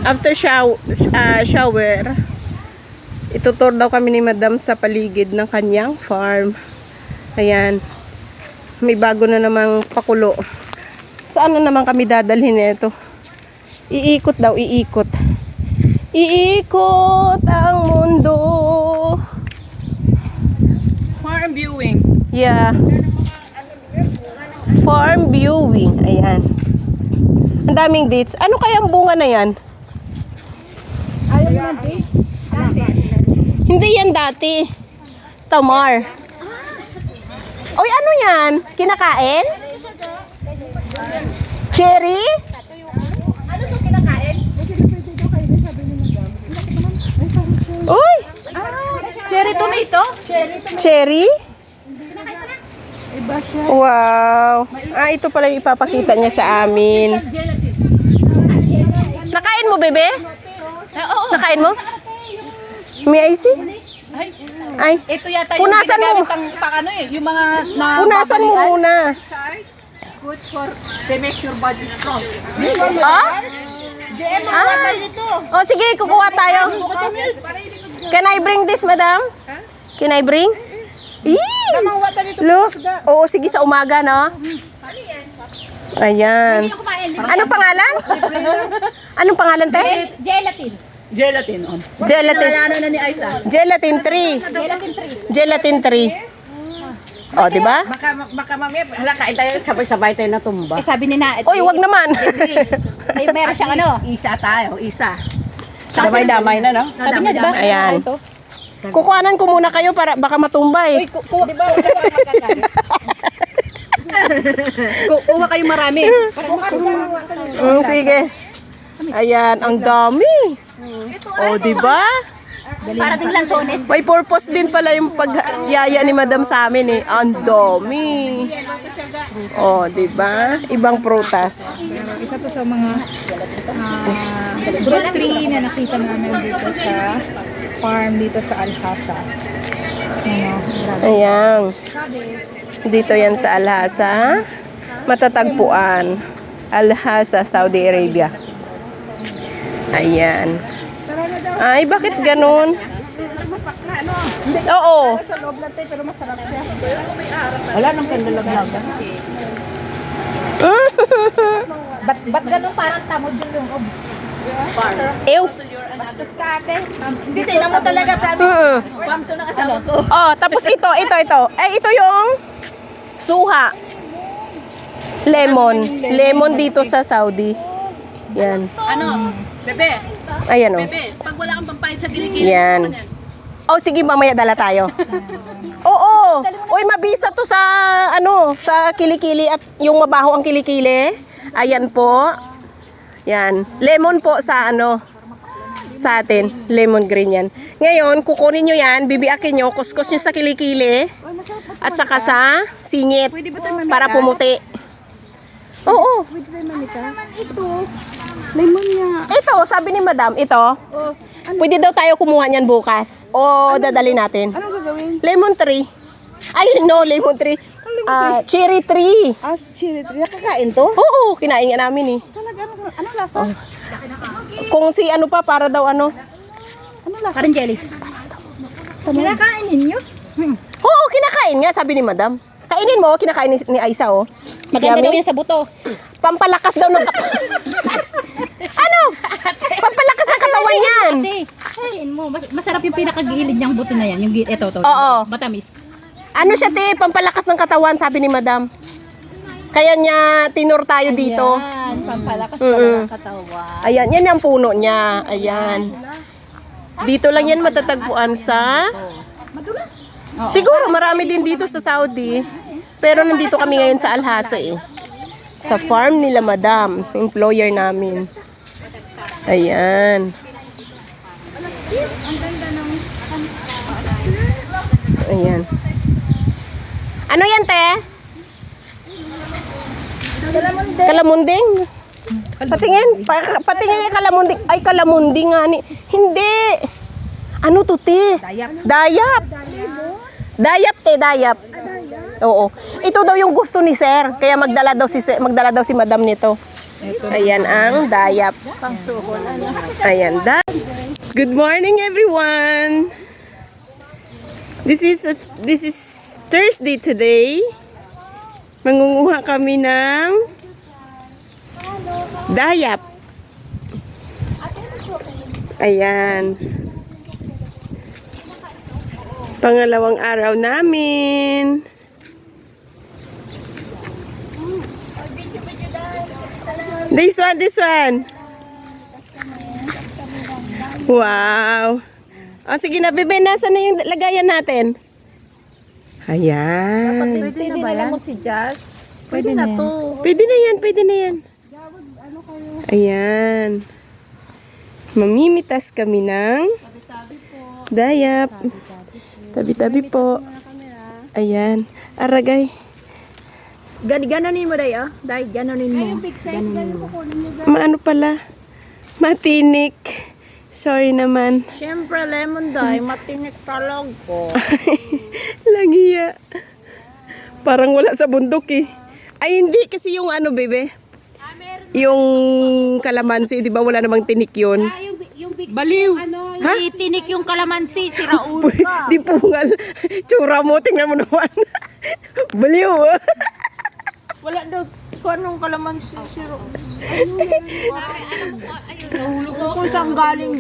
After shower, itutur daw kami ni Madam sa paligid ng kanyang farm. Ayan. May bago na namang pakulo. Saan na naman kami dadalhin ito? Iikot daw, iikot. Iikot ang mundo. Farm viewing. Yeah. Farm viewing. Ayan. Ang daming dates. Ano kaya ang bunga na yan? Ayaw mo ng dates? Hindi yan dati. Tamar. Oy, ano yan? Kinakain? Cherry? Ano to kinakain? Uy! Cherry tomato? Cherry? Wow. Ito pala yung ipapakita niya sa amin. Nakain mo, bebe? Oo. Nakain mo? May I see? Ay, Ito yata punasan mo. ginagamit pang ano eh. Yung mga na Punasan mo muna. good for they make your body strong. Ah? Oh, sige, kukuha tayo. Can I bring this, madam? Can I bring? Look. Oo, sige, sa umaga, no? Ayan. Anong pangalan? Anong pangalan, te? Gelatin. Gelatin on. Gelatin. Ano na ni Aiza? Gelatin 3. Gelatin 3. Gelatin 3. Oh, di ba? Baka mamaya, hala, kain tayo, sabay-sabay tayo na tumba. Eh sabi ni na. Oy, wag naman. Ay meron siyang ano? Isa tayo, isa. Damay-damay na, no? Sabi niya, di ba? Ayan. Kukuhanan ko muna kayo para baka matumbay. Uy, di ba? Kuha kayo marami. Sige. Ayan, ang dami. Oh, di ba? Para ding lansones. May purpose din pala yung pagyaya ni Madam sa amin eh. Ang dami. Oh, di ba? Ibang prutas. Isa to sa mga fruit tree na nakita namin dito sa farm dito sa Alhasa. Ayan. Dito yan sa Alhasa. Matatagpuan. Alhasa, Saudi Arabia. Ayan. Ay, bakit ganun? Oo. Wala nang kandalag-lag. Ba't ganun parang tamod yung Ew. bastos ka ate? Hindi, tingnan mo talaga, promise. Farm to ng asawa ko. Oh, tapos ito. Ay, ito yung suha. Lemon. Lemon dito sa Saudi. Yan. Ano? Bebe, Ayan, oh. bebe, pag wala kang pampahid sa kilikili, Yan. Oh, sige, mamaya dala tayo. Oo. Uy, mabisa to sa sa kilikili at yung mabaho ang kilikili. Ayan po. Yan. Lemon po sa sa atin. Lemon green yan. Ngayon, kukunin nyo yan, bibiakin nyo, kuskus nyo sa kilikili at saka sa singit para pumuti. Oo. Pwede tayo mamitas. Ito. Lemon niya. Ito, sabi ni Madam, ito. Pwede daw tayo kumuha niyan bukas. O dadali natin. Anong gagawin? Lemon tree. Ay, no, lemon tree. Cherry tree. Cherry tree. Nakakain to? Oo, kinain nga namin eh. Talaga? Anong lasa? Kung si pa, para daw Anong lasa? parang jelly. Kinakain ninyo? Oo, kinakain nga, sabi ni Madam. Kainin mo, kinakain ni Aiza, oh. Maganda daw Yummy. yan sa buto. Pampalakas daw ng Ano? Pampalakas ng katawan yan. Kasi, kain mo, masarap yung pinakagilid niyang buto na yan. Yung ito, Oo. matamis. Ano siya, te? Pampalakas ng katawan, sabi ni Madam. Kaya niya tinur tayo dito. Yan. Pampalakas ng katawan. Ayan, yan ang puno niya. Ayan. Dito lang yan matatagpuan sa... Siguro marami din dito sa Saudi. Pero nandito kami ngayon sa Alhasa eh. Sa farm nila Madam, employer namin. Ayan. Ayan. Ano yan, te? Kalamunding. Patingin. Patingin yung kalamunding. Ay, kalamunding nga ni. Hindi. Ano to, te? Dayap. Dayap, te. Dayap. Oo. Ito daw yung gusto ni sir. Kaya magdala daw si Madam nito. Ayan ang dayap. Ayan, Good morning, everyone. This is Thursday today. Mangunguha kami ng dayap. Ayan. Pangalawang araw namin. This one. Wow. O sige na, bebe, nasa na yung lagayan natin? Ayan. Pwede na ba yan? Mo si Jazz. Pwede na to. Pwede na yan. Ayan. Mamimitas kami ng dayap. Tabi-tabi po. Ayan. Aragay. Ganonin mo dayo. Dahil ganonin mo. Maano pala? Matinik. Sorry naman. Siyempre, lemon dye. Matinik talog ko. Langiya. Parang wala sa bundok eh. Ay hindi kasi yung ano bebe. Yung kalamansi, di ba wala namang tinik yun? Baliw. Itinik yung kalamansi. Si Raul ka. Di pungal. Tsura mo, tingnan mo naman. Baliw. Wala daw. Kung anong kalamansi si Raul. Nahulog ako saan galing.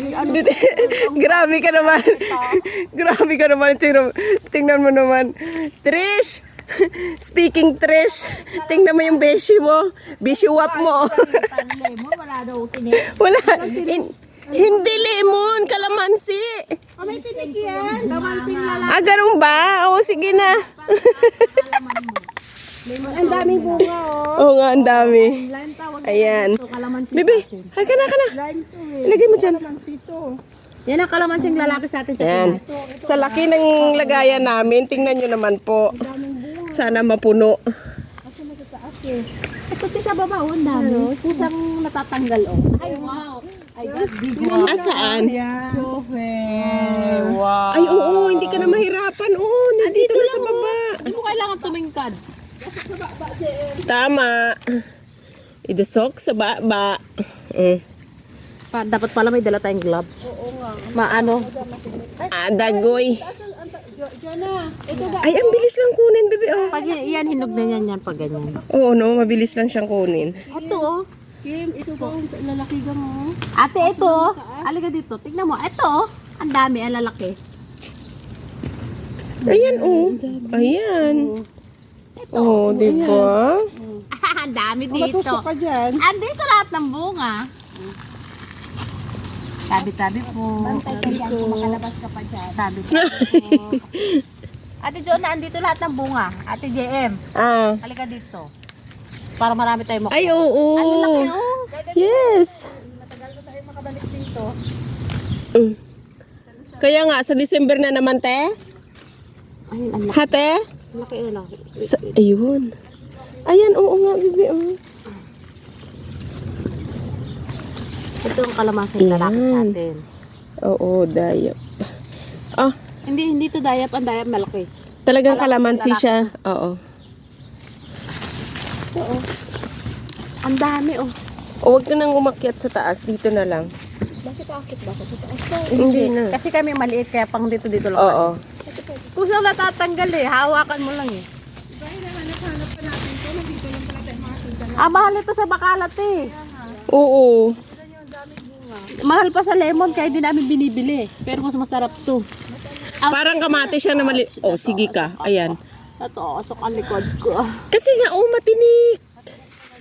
Grabe ka naman. Grabe ka naman. Tingnan mo naman. Trish! Speaking Trish, tingnan mo yung beshi mo. Beshi wap mo. Wala daw tinik. Wala. Hindi lemon, kalamansi. May tinik yan. Kalamansi lalaki. Ganun ba? Oo, sige na. Ang daming bunga Oo nga, ang dami. Ayan. Bebe, ka na. Ilagay mo dyan. Yan ang kalamansing lalaki sa atin sa Ayan. Sa laki ng lagayan namin, tingnan nyo naman po. Sana mapuno. Ito sa baba, ang dami. Pusang natatanggal, oh. Ay, wow. Ay, big one. Saan? Wow. Ay, oo, hindi ka na mahirapan. Oo, nandito na sa baba. Hindi mo kailangan tumingkad. Tama. Idusok sa baba. Dapat pala may dala tayong gloves. Oo nga. Maano? Dagoy. Ay, ang bilis lang kunin, bebe. Oh. Pag yan, hinog na yan pag ganyan. Oo, no, mabilis lang siyang kunin. Ito, oh. Kim, ito ba ang lalaki ka mo? Ate, ito, oh. Alika dito. Tignan mo. Ito, oh. Ang dami, ang lalaki. Ayan, oh. Ayan. Oh, di ba? Ang dami dito. Andito lahat ng bunga. Tabi-tabi po. Bantay ka dyan, makalabas ka pa dyan. Tabi-tabi po. Ate Jonah, andito lahat ng bunga. Ate JM, halika dito. Para marami tayong makuha. Ay, oo. Ang lalaki, oh. Yes. Matagal na tayo makabalik dito. Kaya nga, sa December na naman, te? Ayun, ang laki. Hate? Laki, laki. Ayun. Ayan, oo nga, bibi. Oh. Ito ang kalamasing lalaki sa atin. Oo, dayap. Hindi to dayap. Ang dayap malaki. Talagang kalamansi siya. Oo. Oo. Ang dami, oh. O, wag ka nang umakyat sa taas. Dito na lang. Bakit akit ba? Hindi na. Kasi kami maliit kaya pang dito lang. Oo. Kung saan natatanggal eh, hawakan mo lang eh. Mahal ito sa Bakalat eh. Oo. Mahal pa sa lemon kaya hindi namin binibili. Pero mas masarap to. Parang kamate siya na mali... Oh, sige ka. Ayan. Ito, asok ang likod ko. Kasi nga, matinik.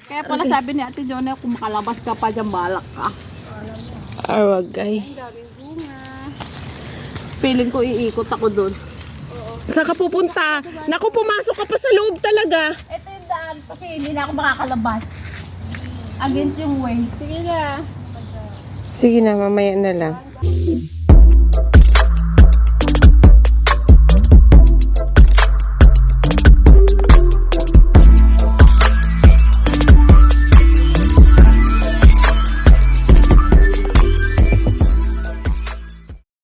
Kaya pala sabi ni Ate Jonah, kung makalabas ka pa dyan, balak ka. Arwagay. Feeling ko iikot ako doon. Saan ka pupunta? Naku, pumasok ka pa sa loob talaga. Ito yung daan kasi hindi na ako makakalabas. Against yung way. Sige na. Sige na, mamaya na lang.